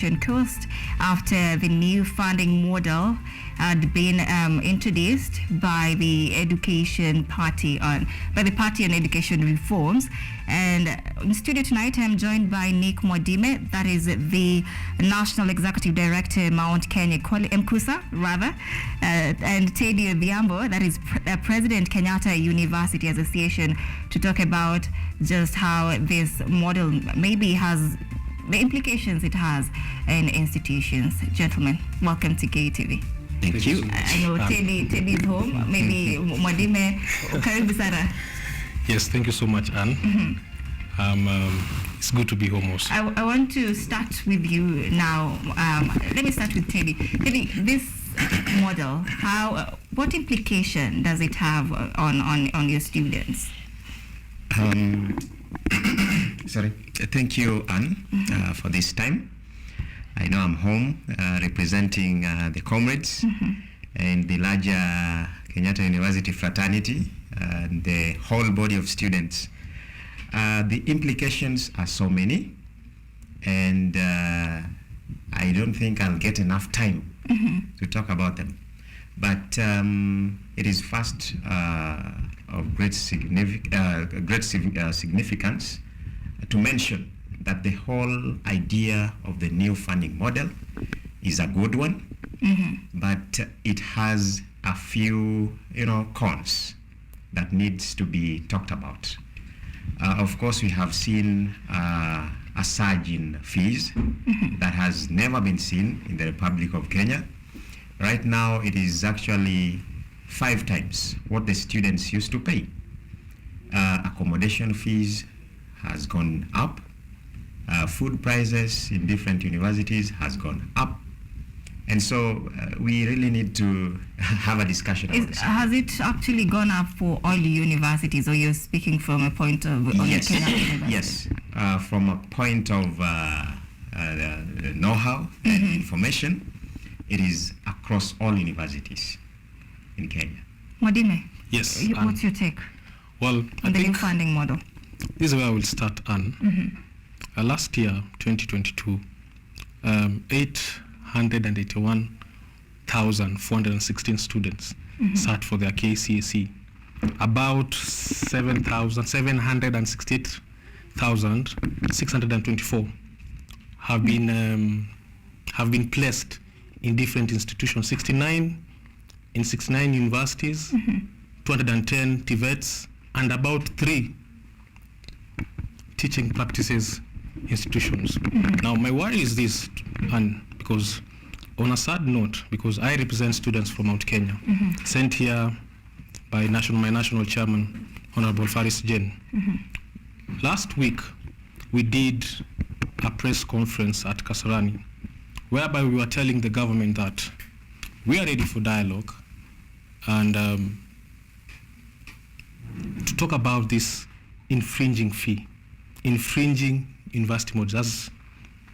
Coast after the new funding model had been introduced by the Party on Education Reforms. And in studio tonight, I'm joined by Mwadime, that is the National Executive Director, Mount Kenya MKUSA, and Teddy Odhiambo, that is President Kenyatta University Association, to talk about just how this model maybe has the implications it has in institutions. Gentlemen, welcome to KUTV. Thank you. I know Teddy is home. Maybe Mwadime, karibu sana. Yes, thank you so much, Anne. It's good to be home also. I want to start with you now. Let me start with Teddy. Teddy, this model, what implication does it have on your students? Sorry. Thank you, Anne, for this time. I know I'm home representing the comrades and the larger Kenyatta University fraternity and the whole body of students. The implications are so many, and I don't think I'll get enough time to talk about them. But it is first of great significance to mention that the whole idea of the new funding model is a good one, but it has a few, cons that needs to be talked about. Of course, we have seen a surge in fees that has never been seen in the Republic of Kenya. Right now, it is actually 5 times what the students used to pay. Accommodation fees has gone up. Food prices in different universities has gone up. And so we really need to have a discussion about this. Has it actually gone up for all the universities, or you're speaking from a point of yes. Yes, from a point of know-how and information, it is across all universities in Kenya. Mwadime, yes. What's your take on the new funding model? This is where I will start, Anne. Last year, 2022, 881,416 students sat for their KCSE. About 768,624 have been placed in different institutions. 69 in 69 universities, 210 TVETs, and about 3 teaching practices institutions. Now, my worry is this, and because on a sad note, because I represent students from Mount Kenya, sent here by my national chairman, Honorable Faris Jen. Last week, we did a press conference at Kasarani, whereby we were telling the government that we are ready for dialogue and to talk about this infringing university models, as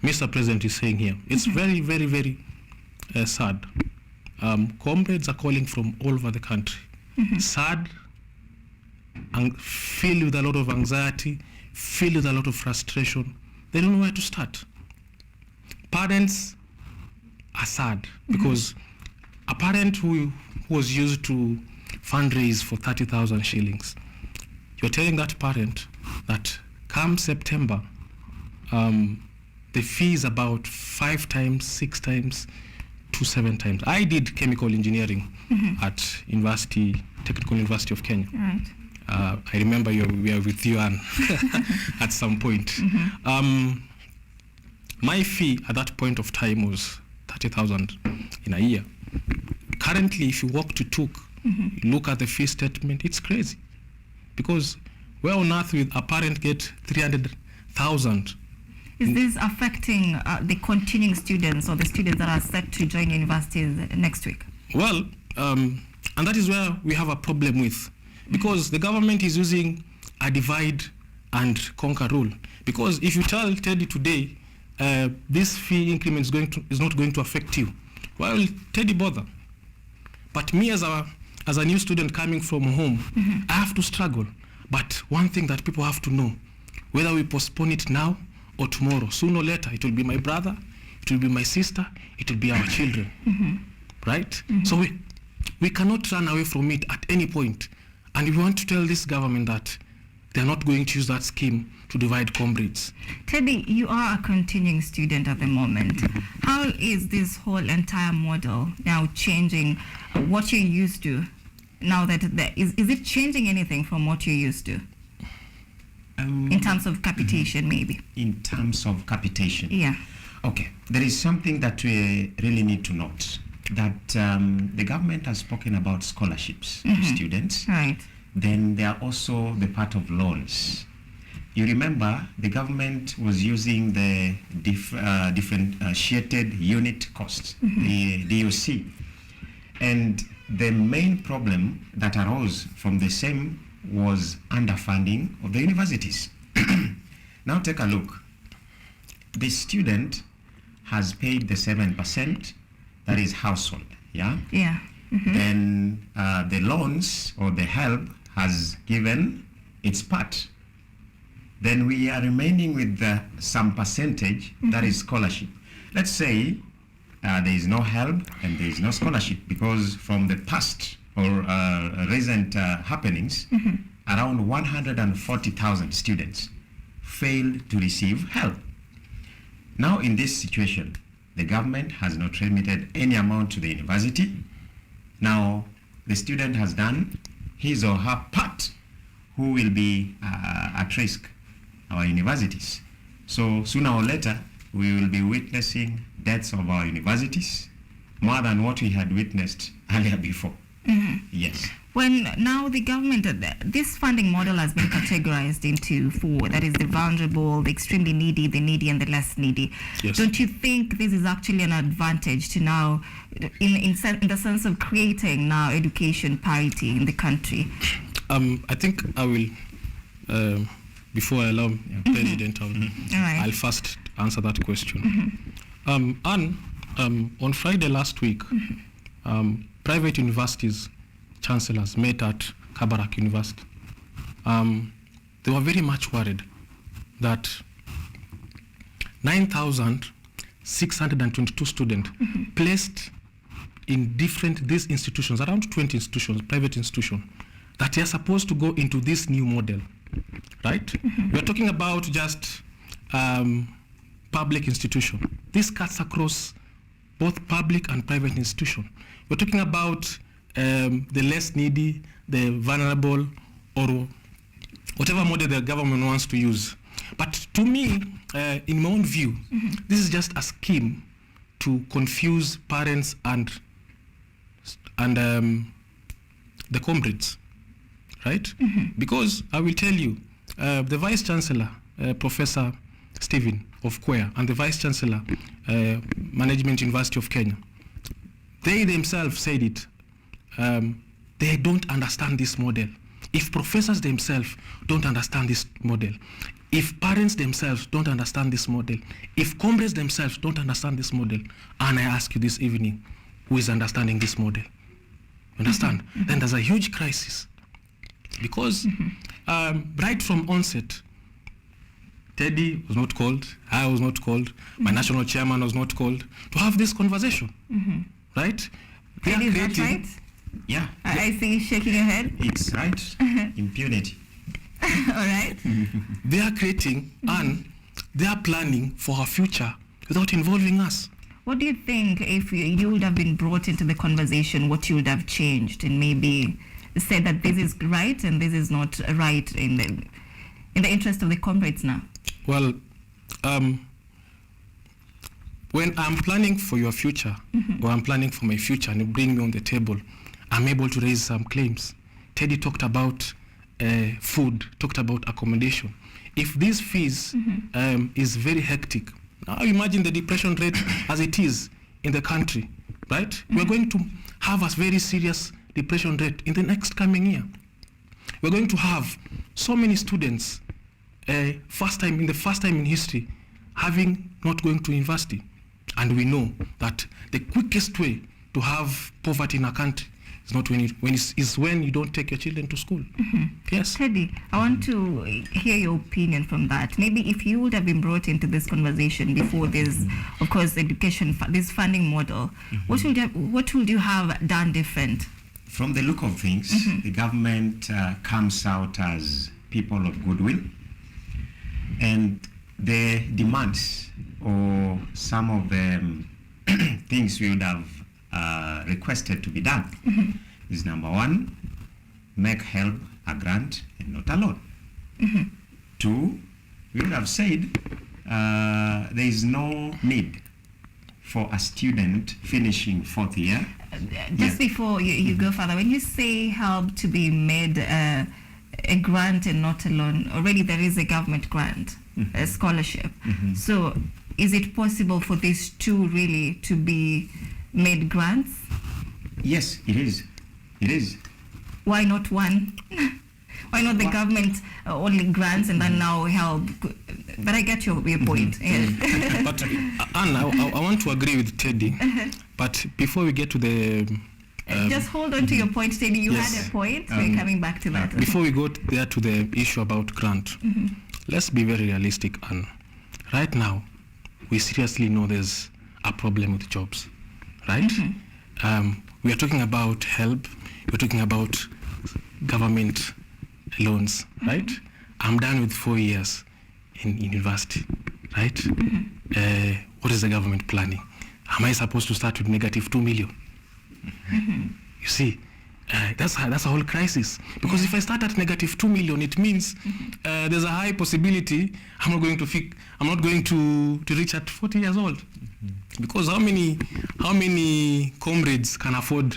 Mr. President is saying here. It's very, very, very sad. Comrades are calling from all over the country. Sad, and filled with a lot of anxiety, filled with a lot of frustration. They don't know where to start. Parents are sad because a parent who was used to fundraise for 30,000 shillings, you're telling that parent that come September, the fee is about 5 times, 6 times to 7 times. I did chemical engineering at Technical University of Kenya. Right. I remember we were with you, Anne, at some point. My fee at that point of time was 30,000 in a year. Currently, if you walk to TUK, look at the fee statement, it's crazy. Because where on earth will a parent get 300,000? Is this affecting the continuing students or the students that are set to join universities next week? Well, and that is where we have a problem with, because the government is using a divide and conquer rule. Because if you tell Teddy today, this fee increment is not going to affect you, why will Teddy bother? But me as a new student coming from home, I have to struggle. But one thing that people have to know, whether we postpone it now or tomorrow, sooner or later, it will be my brother, it will be my sister, it will be our children, right? So we cannot run away from it at any point. And we want to tell this government that they're not going to use that scheme to divide comrades. Teddy, you are a continuing student at the moment. How is this whole entire model now changing what you're used to? Now that is it changing anything from what you're used to? In terms of capitation, maybe? In terms of capitation? Yeah. Okay. There is something that we really need to note, that the government has spoken about scholarships to students. Right. Then there are also the part of loans. You remember the government was using the differentiated unit costs, the DUC. And the main problem that arose from the same was underfunding of the universities. Now take a look. The student has paid the 7%, that is household, yeah? Yeah. Then the loans or the help has given its part. Then we are remaining with some percentage, that is scholarship. Let's say there is no help and there is no scholarship, because from the past or recent happenings, around 140,000 students failed to receive help. Now in this situation, the government has not remitted any amount to the university. Now the student has done his or her part, who will be at risk, our universities. So sooner or later, we will be witnessing deaths of our universities, more than what we had witnessed earlier before. Yes. When now the government, this funding model has been categorized into four, that is the vulnerable, the extremely needy, the needy, and the less needy. Yes. Don't you think this is actually an advantage to now, in the sense of creating now education parity in the country? I think I will, before I allow President, I'll first answer that question. Anne, on Friday last week, private universities chancellors met at Kabarak University. They were very much worried that 9,622 students placed in these institutions, around 20 institutions, private institutions, that they are supposed to go into this new model, right? We're talking about just public institution. This cuts across both public and private institutions. We're talking about the less needy, the vulnerable, or whatever model the government wants to use. But to me, in my own view, this is just a scheme to confuse parents and the comrades, right? Because I will tell you, the Vice Chancellor, Professor Stephen of Kwea, and the Vice Chancellor, Management University of Kenya, they themselves said it. They don't understand this model. If professors themselves don't understand this model, if parents themselves don't understand this model, if comrades themselves don't understand this model, and I ask you this evening, who is understanding this model? Understand? Then there's a huge crisis. Because right from onset, Teddy was not called, I was not called, my national chairman was not called to have this conversation, right? Teddy, is that right? Yeah. I see you shaking your head. It's right. Impunity. All right. They are creating and they are planning for our future without involving us. What do you think, if you would have been brought into the conversation, what you would have changed and maybe said that this is right and this is not right in the interest of the comrades now? Well, when I'm planning for your future, or I'm planning for my future and you bring me on the table, I'm able to raise some claims. Teddy talked about food, talked about accommodation. If these fees is very hectic, now imagine the depression rate as it is in the country, right? We're going to have a very serious depression rate in the next coming year. We're going to have so many students, first time in history, having not going to university. And we know that the quickest way to have poverty in a country It's not it's when you don't take your children to school. Yes. Teddy, I want to hear your opinion from that. Maybe if you would have been brought into this conversation before this, of course, this funding model, what would you have done different? From the look of things, the government comes out as people of goodwill, and the demands or some of the things we would have requested to be done is number one, make help a grant and not a loan. Two, we would have said there is no need for a student finishing fourth year. Just before you go further, when you say help to be made a grant and not a loan, already there is a government grant, a scholarship. So is it possible for these two really to be made grants? Yes, it is. It is. Why not one? Why not the government only grants and then now help? But I get your point. But Anne, I want to agree with Teddy. But before we get to the... just hold on to your point, Teddy. You yes. had a point. We're coming back to that. Before we go there to the issue about grant, let's be very realistic, Anne. Right now, we seriously know there's a problem with jobs, right? We are talking about help. We're talking about government loans, right? I'm done with 4 years in university, right? What is the government planning? Am I supposed to start with negative 2 million? You see, that's a whole crisis. Because if I start at negative 2 million, it means there's a high possibility I'm not going to reach at 40 years old. Because how many comrades can afford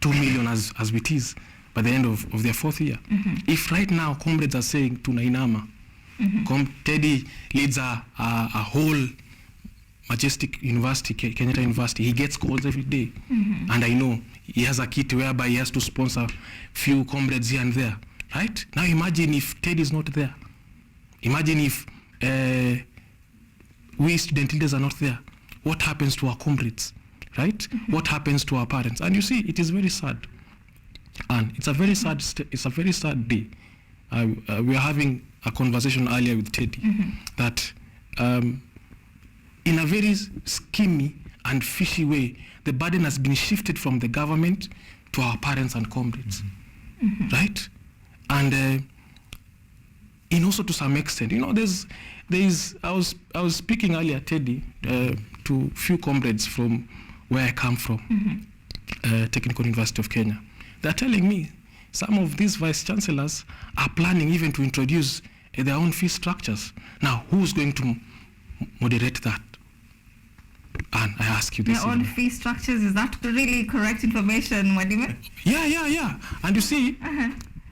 2 million as it is by the end of their fourth year? If right now comrades are saying to Nainama, Teddy leads a whole majestic university, Kenyatta University, he gets calls every day. And I know he has a kit whereby he has to sponsor few comrades here and there, right? Now imagine if Teddy is not there. Imagine if we student leaders are not there. What happens to our comrades, right? What happens to our parents? And you see, it is very sad. And it's a very sad day. We are having a conversation earlier with Teddy that in a very schemy and fishy way, the burden has been shifted from the government to our parents and comrades, right? And in also to some extent, you know, I was speaking earlier, Teddy, to few comrades from where I come from, Technical University of Kenya. They're telling me some of these vice chancellors are planning even to introduce their own fee structures. Now, who's going to moderate that? And I ask you this. Their own fee structures, is that really correct information, Mwadime? Yeah. And you see,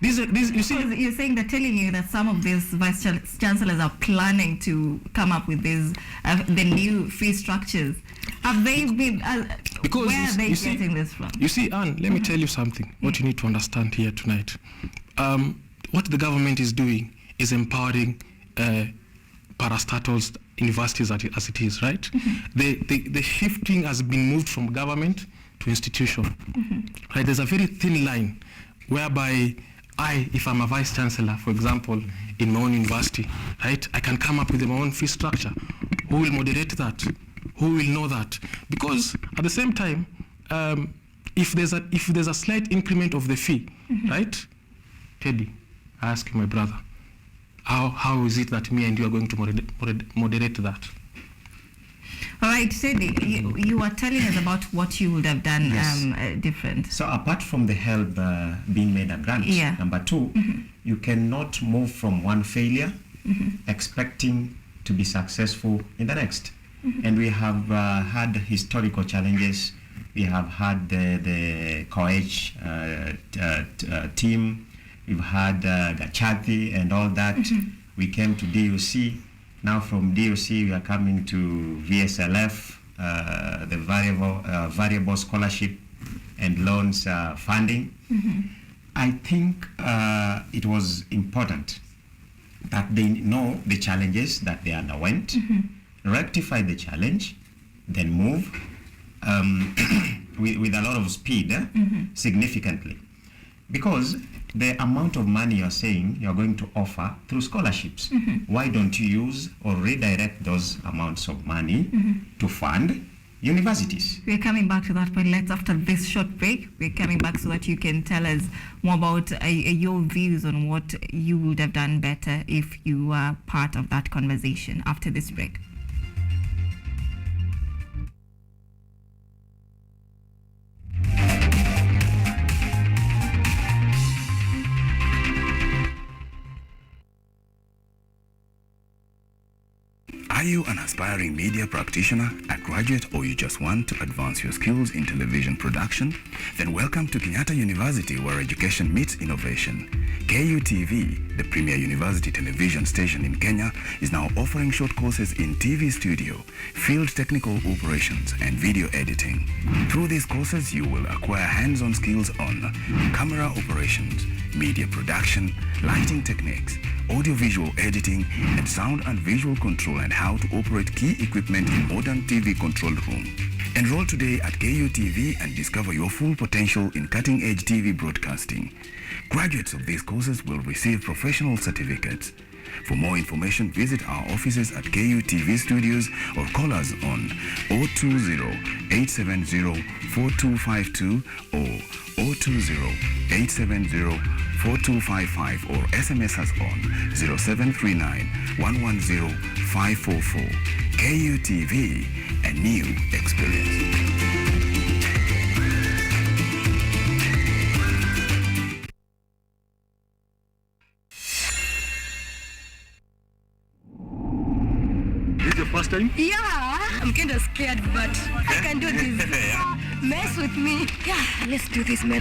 you see, you're saying they're telling you that some of these vice chancellors are planning to come up with these the new fee structures. Have they been? Because where are they getting this from? You see, Anne, let me tell you something. What you need to understand here tonight. What the government is doing is empowering parastatals universities as it is, right? The shifting has been moved from government to institution. Right? There's a very thin line whereby if I'm a vice chancellor, for example, in my own university, right, I can come up with my own fee structure. Who will moderate that? Who will know that? Because at the same time, if there's a slight increment of the fee, right, Teddy, I ask you, my brother, how is it that me and you are going to moderate that? All right, Teddy, you were telling us about what you would have done different. So apart from the help being made a grant, number two, you cannot move from one failure expecting to be successful in the next. And we have had historical challenges. We have had the COH team. We've had Gachathi and all that. We came to DUC. Now from DUC, we are coming to VSLF, the variable scholarship and loans funding. I think it was important that they know the challenges that they underwent, rectify the challenge, then move. with a lot of speed, significantly. Because the amount of money you're saying you're going to offer through scholarships, why don't you use or redirect those amounts of money to fund universities? We're coming back to that point. Let's, after this short break, we're coming back so that you can tell us more about your views on what you would have done better if you were part of that conversation after this break. Are you an aspiring media practitioner, a graduate, or you just want to advance your skills in television production? Then welcome to Kenyatta University, where education meets innovation. KUTV, the premier university television station in Kenya, is now offering short courses in TV studio, field technical operations, and video editing. Through these courses, you will acquire hands-on skills on camera operations, media production, lighting techniques, audio-visual editing, and sound and visual control, and how to operate key equipment in modern TV control room. Enroll today at KUTV and discover your full potential in cutting-edge TV broadcasting. Graduates of these courses will receive professional certificates. For more information, visit our offices at KUTV Studios or call us on 020-870-4252 or 020-870-4255 or SMS us on 0739-110-544. KUTV, a new experience. First time? Yeah, I'm kind of scared, but I can do this. Mess with me. Yeah, let's do this, man.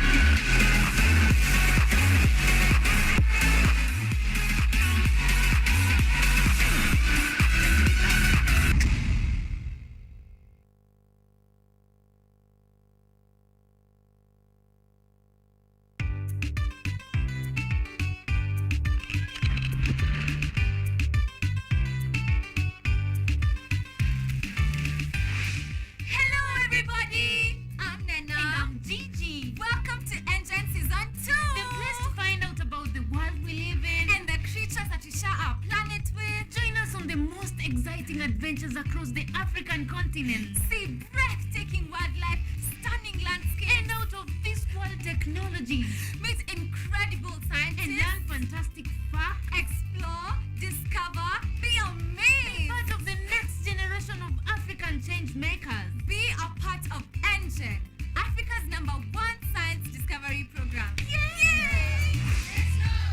Adventures across the African continent. See breathtaking wildlife, stunning landscapes, and out of this world technologies. Meet incredible scientists and learn fantastic facts. Explore, discover, be amazed. Be part of the next generation of African change makers. Be a part of Engine, Africa's #1 science discovery program. Yay!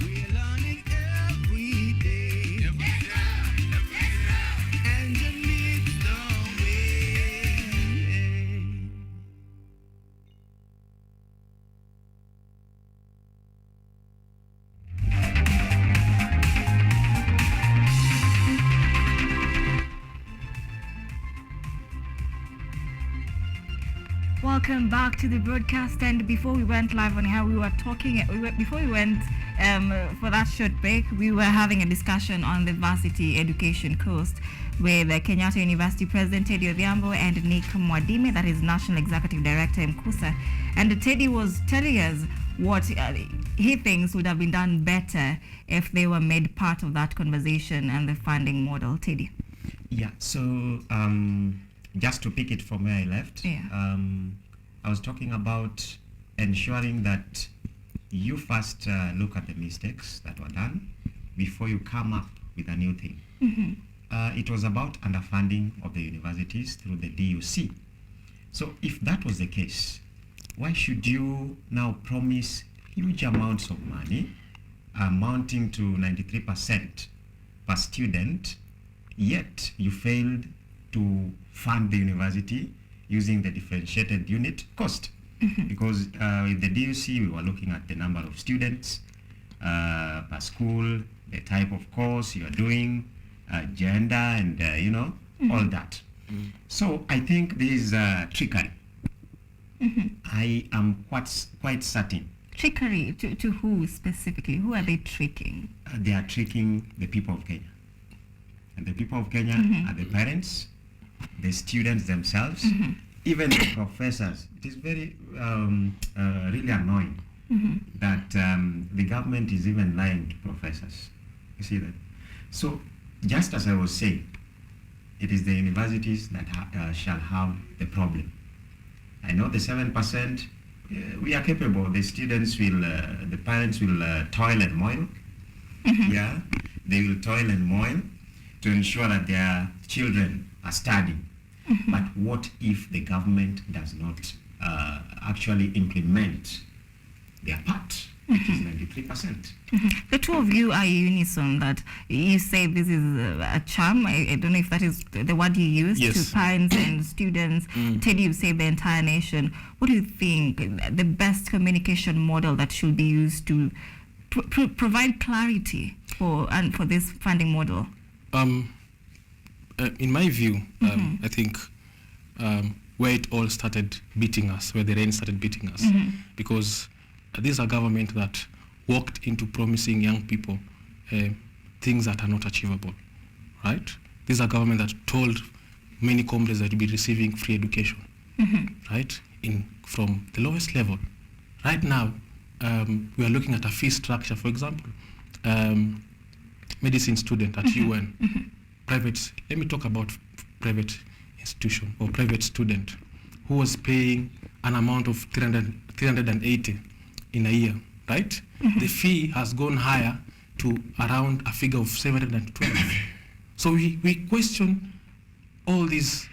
We're learning every day. Welcome back to the broadcast. And before we went live on how we were talking, before we went for that short break, we were having a discussion on the varsity education course with Kenyatta University President Teddy Odhiambo and Nick Mwadime, that is National Executive Director MKUSA. And Teddy was telling us what he thinks would have been done better if they were made part of that conversation and the funding model. Teddy. Yeah, so just to pick it from where I left, I was talking about ensuring that you first look at the mistakes that were done before you come up with a new thing. It was about underfunding of the universities through the DUC. So if that was the case, why should you now promise huge amounts of money amounting to 93% per student, yet you failed to fund the university using the differentiated unit cost? Because with the DUC, we were looking at the number of students per school, the type of course you are doing, gender, and all that. So I think this is trickery. I am quite certain. Trickery to who specifically? Who are they tricking? They are tricking the people of Kenya. And the people of Kenya are the parents, the students themselves. even the professors, it is very really annoying that the government is even lying to professors. You see that? So, just as I was saying, it is the universities that shall have the problem. I know the 7%, we are capable. The students will, the parents will toil and moil. Yeah, they will toil and moil to ensure that their children are studying. But what if the government does not actually implement their part, which is 93%? The two of you are unison that you say this is a charm. I don't know if that is the word you use Yes. to parents and students. Teddy, you say the entire nation. What do you think the best communication model that should be used to provide clarity for this funding model? In my view, I think where it all started beating us, where the rain started beating us, because this is a government that walked into promising young people things that are not achievable, right? This is a government that told many comrades that you'll be receiving free education, right, from the lowest level. Right now, we are looking at a fee structure, for example, medicine student at UN, private, let me talk about private institution or private student who was paying an amount of 380 in a year, right? The fee has gone higher to around a figure of 712. So we question all these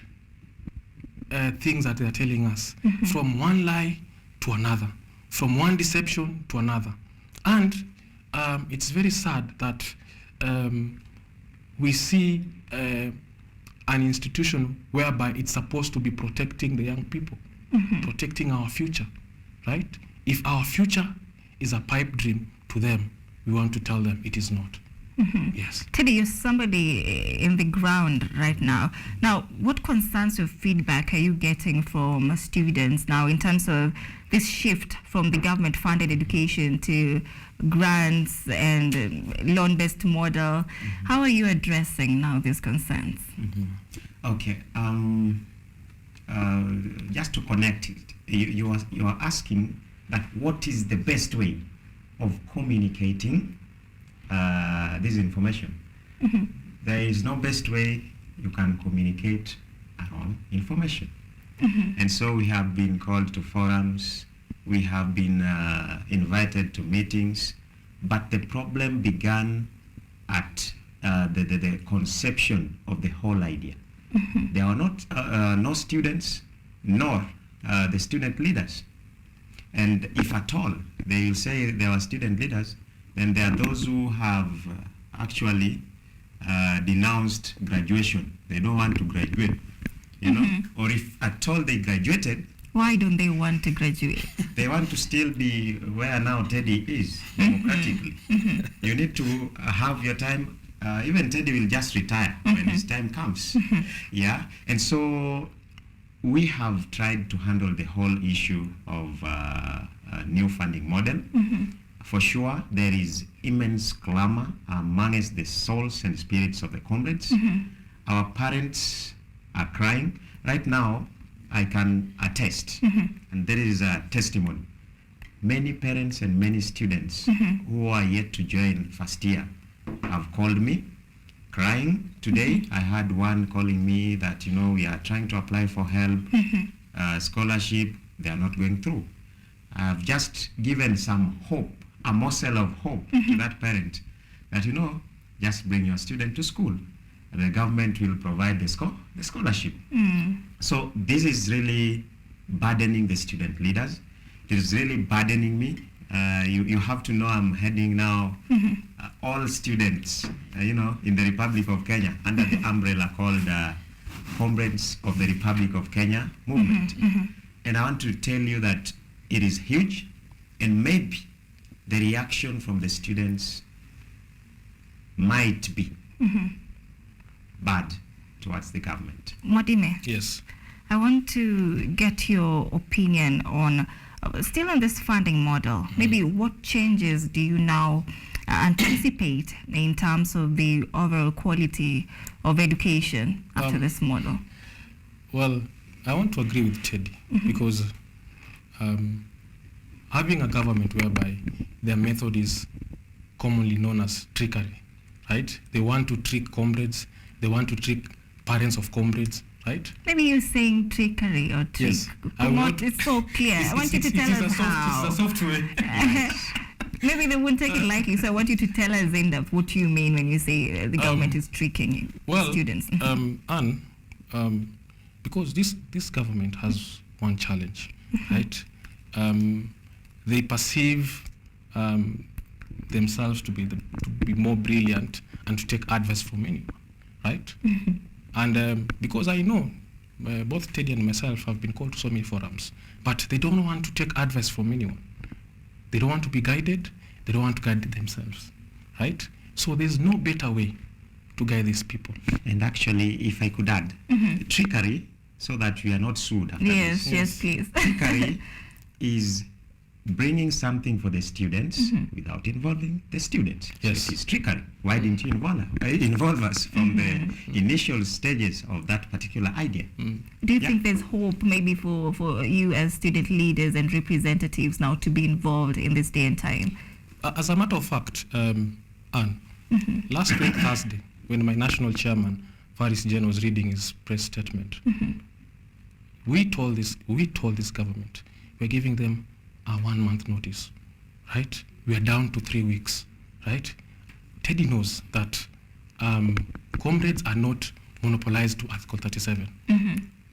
things that they are telling us, from one lie to another, from one deception to another. And it's very sad that we see an institution whereby it's supposed to be protecting the young people, protecting our future, right? If our future is a pipe dream to them, we want to tell them it is not. Yes. Teddy, you're somebody in the ground right now. Now, what concerns or feedback are you getting from students now in terms of this shift from the government-funded education to grants and loan-based model? How are you addressing now these concerns? Okay. Just to connect it, you are asking that what is the best way of communicating this information. There is no best way you can communicate at all information. And so we have been called to forums, we have been invited to meetings, but the problem began at the conception of the whole idea. There are not no students nor the student leaders. And if at all they will say there are student leaders, then there are those who have actually denounced graduation. They don't want to graduate, you know. Or if at all they graduated, Why don't they want to graduate? they want to still be where now Teddy is, democratically. You need to have your time. Even Teddy will just retire when his time comes. Yeah, and so we have tried to handle the whole issue of a new funding model. For sure, there is immense clamor amongst the souls and spirits of the comrades. Our parents are crying. Right now, I can attest, and there is a testimony. Many parents and many students who are yet to join first year have called me crying. Today, I had one calling me that, you know, we are trying to apply for help, scholarship, they are not going through. I have just given some hope, a morsel of hope to that parent that, you know, just bring your student to school. The government will provide the scholarship. So this is really burdening the student leaders. It is really burdening me. You have to know I'm heading now all students, you know, in the Republic of Kenya under the umbrella called Comrades of the Republic of Kenya movement. And I want to tell you that it is huge, and maybe the reaction from the students might be bad towards the government. Mwadime, Yes. I want to get your opinion on, still on this funding model, maybe what changes do you now anticipate in terms of the overall quality of education after this model? Well, I want to agree with Teddy because having a government whereby their method is commonly known as trickery, right? They want to trick comrades, they want to trick parents of comrades, right? Maybe you're saying trickery or trick. Yes. It's so clear. I want you to tell us how. It's a software. Maybe they won't take it lightly, so I want you to tell us in depth what you mean when you say the government is tricking students. Anne, because this government has one challenge, right? They perceive themselves to be more brilliant and to take advice from anyone, right? And because I know both Teddy and myself have been called to so many forums, but they don't want to take advice from anyone. They don't want to be guided. They don't want to guide themselves, right? So there's no better way to guide these people. And actually, if I could add, trickery, so that we are not sued after Yes, this. yes, please. Trickery is bringing something for the students without involving the students. Yes. So it is trickery. Why didn't you involve us from the initial stages of that particular idea? Do you think there's hope maybe for you as student leaders and representatives now to be involved in this day and time? As a matter of fact, Anne, last week Thursday, when my national chairman, Faris Jen, was reading his press statement, we told this government, we're giving them a 1 month notice, right? We are down to 3 weeks, right? Teddy knows that comrades are not monopolized to Article 37.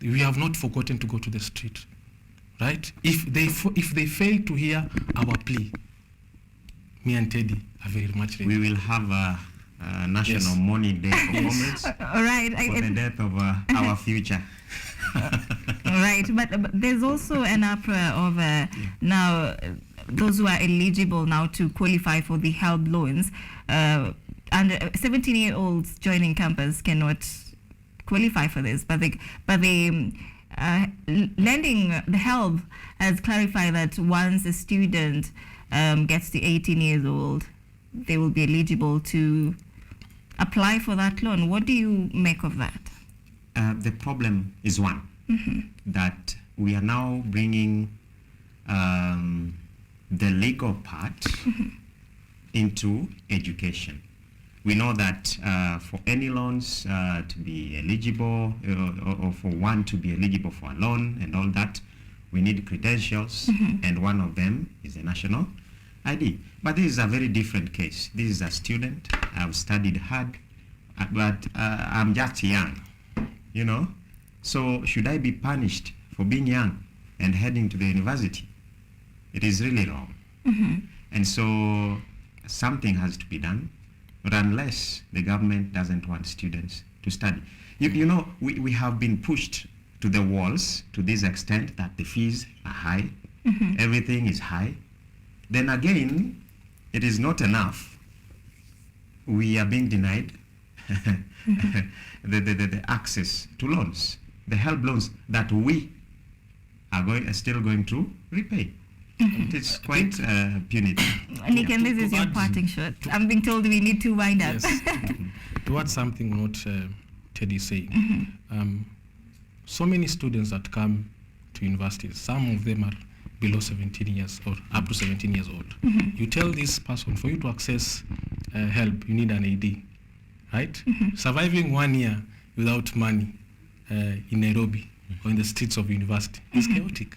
We have not forgotten to go to the street, right? If they fail to hear our plea, me and Teddy are very much ready. We will have a national mourning day for comrades All right. for the death of our future. Right, but there's also an uproar of now those who are eligible now to qualify for the HELB loans. And 17-year-olds joining campus cannot qualify for this, but the lending the HELB has clarified that once a student gets to 18 years old, they will be eligible to apply for that loan. What do you make of that? The problem is one, that we are now bringing the legal part into education. We know that for any loans to be eligible or for one to be eligible for a loan and all that, we need credentials, and one of them is a national ID. But this is a very different case. This is a student. I've studied hard, but I'm just young, you know. So should I be punished for being young and heading to the university? It is really wrong. And so something has to be done, but unless the government doesn't want students to study. You know, we have been pushed to the walls to this extent that the fees are high, everything is high. Then again, it is not enough. We are being denied the access to loans, the HELB loans that we are still going to repay. It's quite punitive. Nick, and this is your parting shot. I'm being told we need to wind up. Yes. To add something what Teddy is saying, so many students that come to universities, some of them are below 17 years or up to 17 years old. You tell this person, for you to access help, you need an ID, right? Surviving 1 year without money in Nairobi or in the streets of university is chaotic,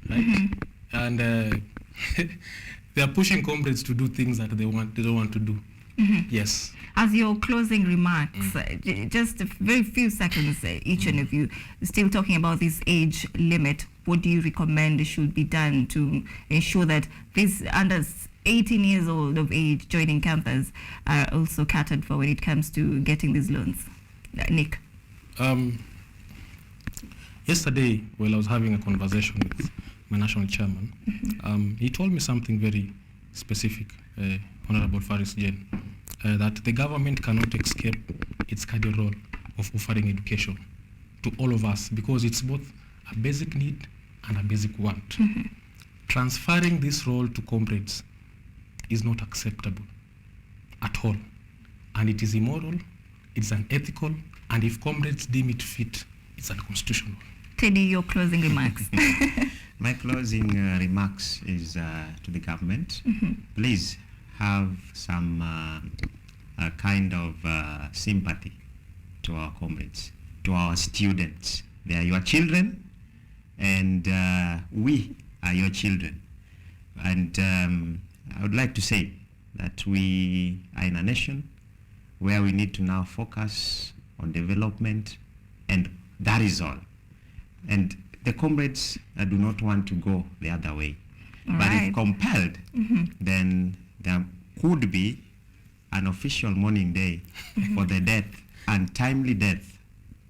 right? And they are pushing comrades to do things that they don't want to do. Yes. As your closing remarks, just a very few seconds, each one of you, still talking about this age limit. What do you recommend should be done to ensure that these under 18 years old of age joining campus are also catered for when it comes to getting these loans? Nick. Yesterday, while I was having a conversation with my national chairman, he told me something very specific, Honorable Faris Jen, that the government cannot escape its cardinal role of offering education to all of us because it's both a basic need and a basic want. Transferring this role to comrades is not acceptable at all, and it is immoral, it's unethical, and if comrades deem it fit, it's unconstitutional. Teddy, your closing remarks. My closing remarks is to the government. Please have some kind of sympathy to our comrades, to our students. They are your children, and we are your children. And I would like to say that we are in a nation where we need to now focus on development, and that is all. And the comrades do not want to go the other way. But if compelled, then there could be an official mourning day for the death, untimely death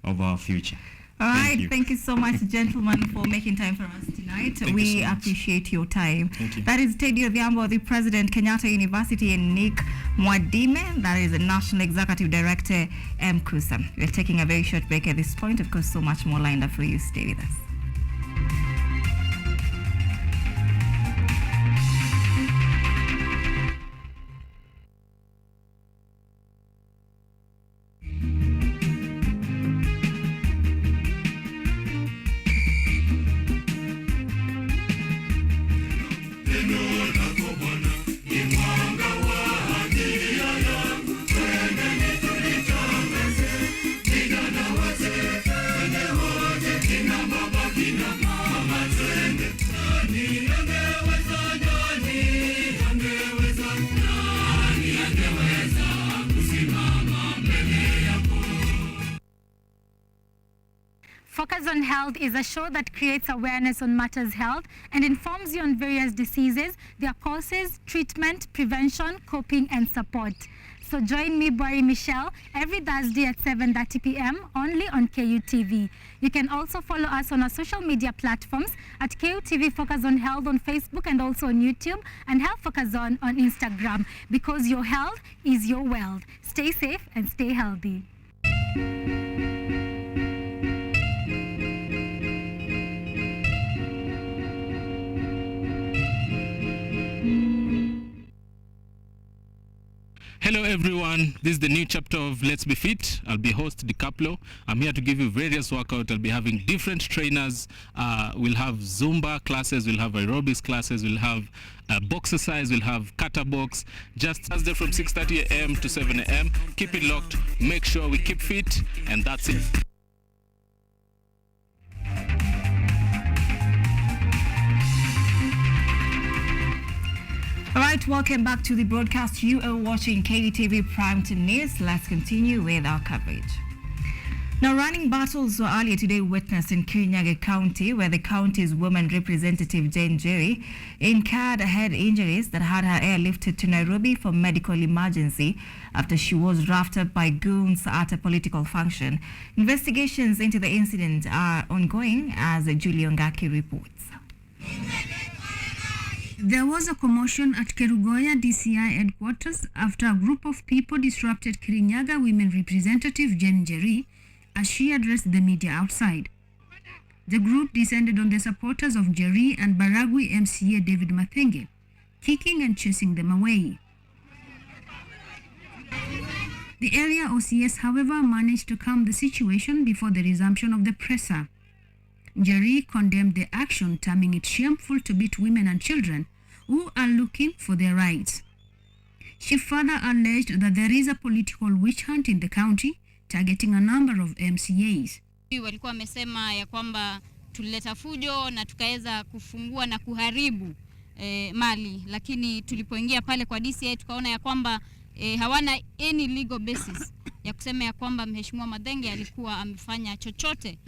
of our future. All right, thank you so much, gentlemen, for making time for us tonight. We appreciate your time. Thank you. That is Teddy Odhiambo, the President, Kenyatta University, and Nick Mwadime, that is the National Executive Director, KUSA. We're taking a very short break at this point. Of course, so much more lined up for you. Stay with us. Focus on Health is a show that creates awareness on matters health and informs you on various diseases, their causes, treatment, prevention, coping, and support. So join me, Boari Michelle, every Thursday at 7:30 p.m. only on KUTV. You can also follow us on our social media platforms at KUTV Focus on Health on Facebook and also on YouTube, and Health Focus on Instagram, because your health is your wealth. Stay safe and stay healthy. Hello everyone, this is the new chapter of Let's Be Fit. I'll be host DiCaplo. I'm here to give you various workouts. I'll be having different trainers. We'll have Zumba classes, we'll have aerobics classes, we'll have box exercise, we'll have kata box. Just Thursday from 6:30 a.m. to 7 a.m. Keep it locked, make sure we keep fit, and that's it. All right, welcome back to the broadcast. You are watching KUTV Prime Time News. Let's continue with our coverage. Now, running battles were earlier today witnessed in Kirinyaga County, where the county's woman representative Jane Jerry incurred head injuries that had her airlifted to Nairobi for medical emergency after she was roughed up by goons at a political function. Investigations into the incident are ongoing, as Julie Ongaki reports. There was a commotion at Kerugoya DCI headquarters after a group of people disrupted Kirinyaga women representative Jane Jerry as she addressed the media outside. The group descended on the supporters of Jerry and Baragwi MCA David Mathenge, kicking and chasing them away. The area OCS, however, managed to calm the situation before the resumption of the presser. Jerry condemned the action, terming it shameful to beat women and children who are looking for their rights. She further alleged that there is a political witch hunt in the county targeting a number of MCAs. Walikuwa wamesema ya kwamba tulileta fujo na tukaweza kufungua na kuharibu mali, lakini tulipoingia pale kwa DCI tukaona ya kwamba hawana any legal basis ya kusema ya kwamba Mheshimiwa Mathenge alikuwa amefanya chochote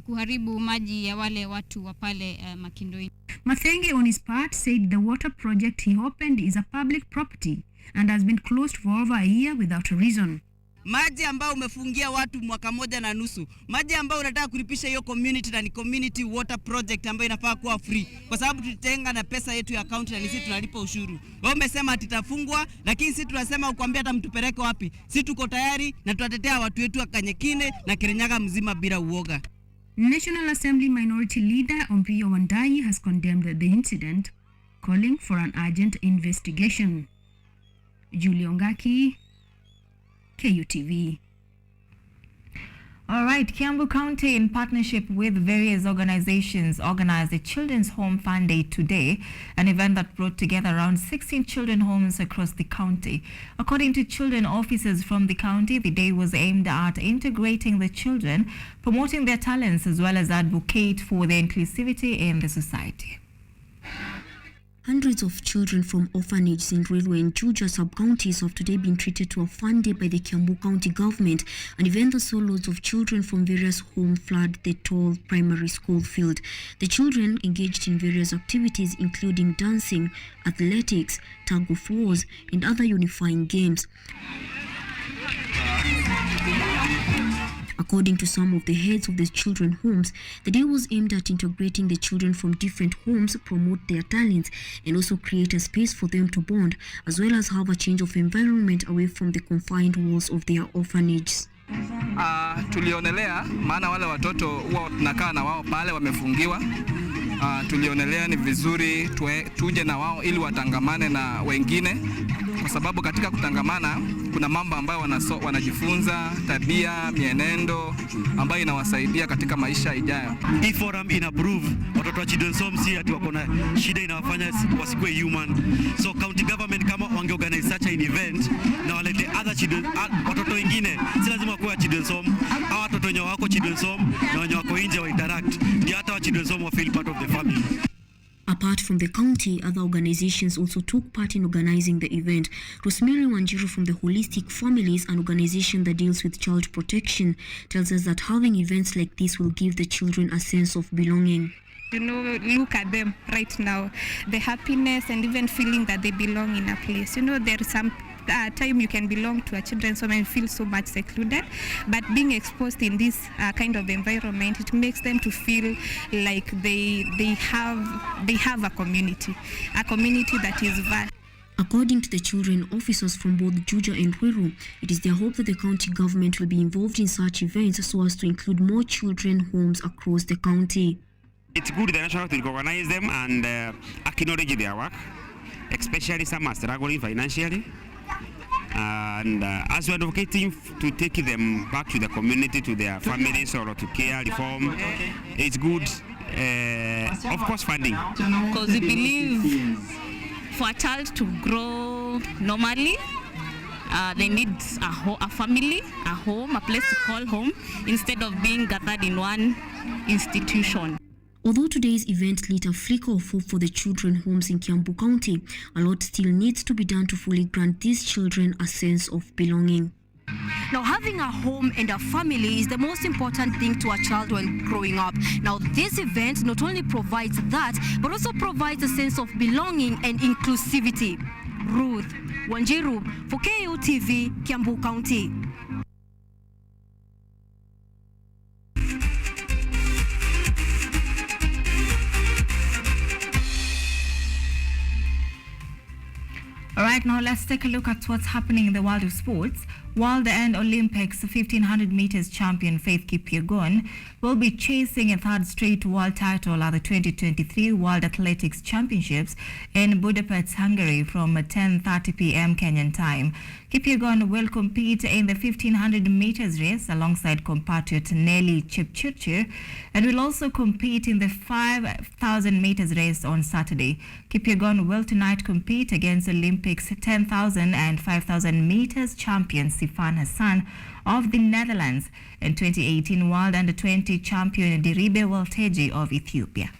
kuharibu maji ya wale watu wa pale Makindoni. Mathenge on his part said the water project he opened is a public property and has been closed for over a year without a reason. Maji ambao umefungia watu mwaka moja na nusu, maji ambao unataka kulipisha hiyo community, na ni community water project ambayo inafaa kuwa free kwa sababu tulitenga na pesa yetu ya account na sisi tunalipa ushuru. Wao umesema titafungwa, lakini sisi tunasema ukwambia hata mtupeleke wapi, sisi tuko tayari na tutatetea watu wetu wa Kanyekine na Kirinyaga mzima bila uoga. National Assembly Minority Leader Ompio Wandayi has condemned the incident, calling for an urgent investigation. Julie Ongaki, KUTV. All right, Kiambu County, in partnership with various organizations, organized a Children's Home Fun Day today, an event that brought together around 16 children homes across the county. According to children officers from the county, the day was aimed at integrating the children, promoting their talents, as well as advocate for their inclusivity in the society. Hundreds of children from orphanages in Railway and Juja sub-counties have today been treated to a fun day by the Kiambu County government, an event that saw loads of children from various homes flood the tall primary school field. The children engaged in various activities including dancing, athletics, tug of wars, and other unifying games. According to some of the heads of the children homes, the day was aimed at integrating the children from different homes, promote their talents, and also create a space for them to bond, as well as have a change of environment away from the confined walls of their orphanages. Tulionelea maana wale watoto huwa tunakaa na wao pale wamefungiwa. Tulionelea ni vizuri tuje na wao ili watangamane na wengine, kwa sababu katika kutangamana kuna mambo ambayo wanajifunza, tabia, mienendo ambayo inawasaidia katika maisha ijayo. Hii forum ina prove watoto wa children's home si ati wako na shida inawafanya wasikue human. So county government kama wangeorganize such an event na walete other children, watoto wengine, si lazima kuwa children's home, au watoto wenye wako children's home na wenye wako nje wa interact, ndio hata wa children's home wa feel part of the family. Apart from the county, other organizations also took part in organizing the event. Rosemary Wanjiru from the Holistic Families, an organization that deals with child protection, tells us that having events like this will give the children a sense of belonging. You know, look at them right now, the happiness and even feeling that they belong in a place. You know, there is some time you can belong to a children's home and feel so much secluded, but being exposed in this kind of environment, it makes them to feel like they have a community that is vast. According to the children officers from both Juja and Ruiru, it is their hope that the county government will be involved in such events so as to include more children homes across the county. It's good the national to recognize them and acknowledge their work, especially some are struggling financially. And as we're advocating to take them back to the community, to their families, or to care reform, it's good, of course, funding. Because we believe for a child to grow normally, they need a family, a home, a place to call home, instead of being gathered in one institution. Although today's event lit a flicker of hope for the children homes in Kiambu County, a lot still needs to be done to fully grant these children a sense of belonging. Now, having a home and a family is the most important thing to a child when growing up. Now, this event not only provides that, but also provides a sense of belonging and inclusivity. Ruth Wanjiru for KUTV, Kiambu County. All right, now let's take a look at what's happening in the world of sports. World and Olympics 1500 meters champion Faith Kipyegon will be chasing a third straight world title at the 2023 World Athletics Championships in Budapest, Hungary from 10:30 p.m. Kenyan time. Kipyegon will compete in the 1500 meters race alongside compatriot Nelly Chepchirchir and will also compete in the 5000 meters race on Saturday. Kipyegon will tonight compete against Olympics 10,000 and 5,000 meters champion Sifan Hassan of the Netherlands and 2018 World Under-20 champion Diribe Walteji of Ethiopia.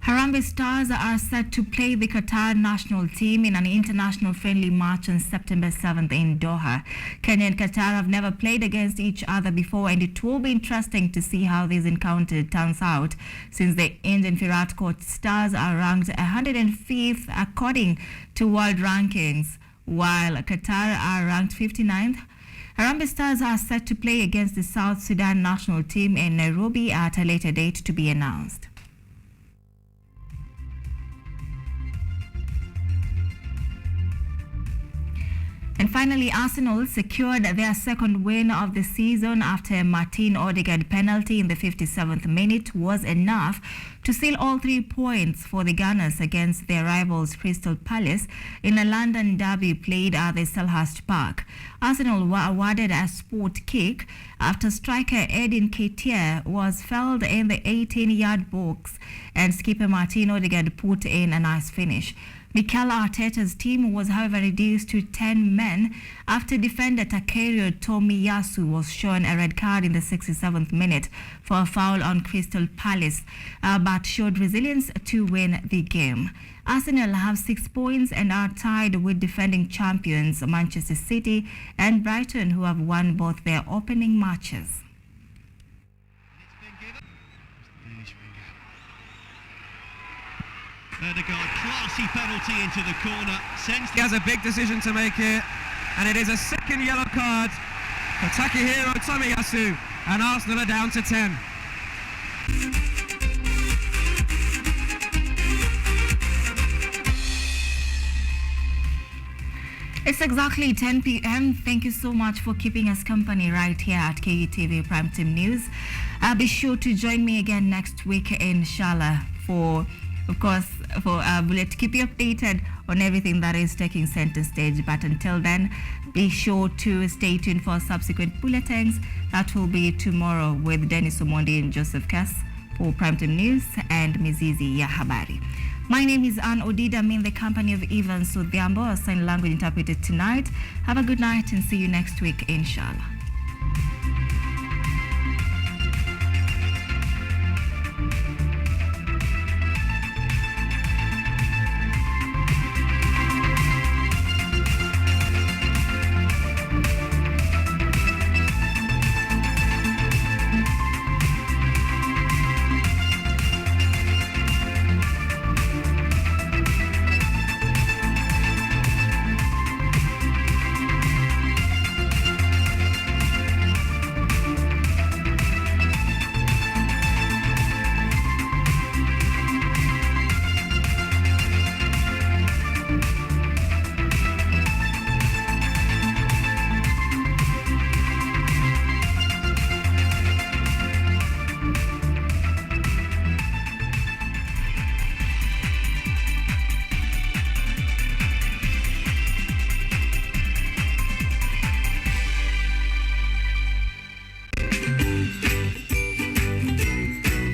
Harambee Stars are set to play the Qatar national team in an international friendly match on September 7th in Doha. Kenya and Qatar have never played against each other before, and it will be interesting to see how this encounter turns out, since the Indian Virat Kohli Stars are ranked 105th according to world rankings, while Qatar are ranked 59th. Harambee Stars are set to play against the South Sudan national team in Nairobi at a later date to be announced. And finally, Finally, Arsenal secured their second win of the season after Martin Odegaard penalty in the 57th minute was enough to seal all 3 points for the Gunners against their rivals Crystal Palace in a London derby played at the Selhurst Park. Arsenal were awarded a sport kick after striker Edin Ketia was felled in the 18-yard box and skipper Martin Odegaard put in a nice finish. Mikel Arteta's team was, however, reduced to 10 men after defender Takeru Tomiyasu was shown a red card in the 67th minute for a foul on Crystal Palace, but showed resilience to win the game. Arsenal have 6 points and are tied with defending champions Manchester City and Brighton, who have won both their opening matches. Odegaard, classy penalty into the corner. He has a big decision to make here, and it is a second yellow card for Takehiro Tomiyasu, and Arsenal are down to 10. It's exactly 10 p.m. Thank you so much for keeping us company right here at KUTV Primetime News. Be sure to join me again next week, inshallah, for Bullet, keep you updated on everything that is taking center stage. But until then, be sure to stay tuned for subsequent bulletins. That will be tomorrow with Dennis Omondi and Joseph Cass for Primetime News and Mizizi ya Habari. My name is Ann Odida. I'm in the company of Evans Odhiambo, a sign language interpreter tonight. Have a good night and see you next week, inshallah.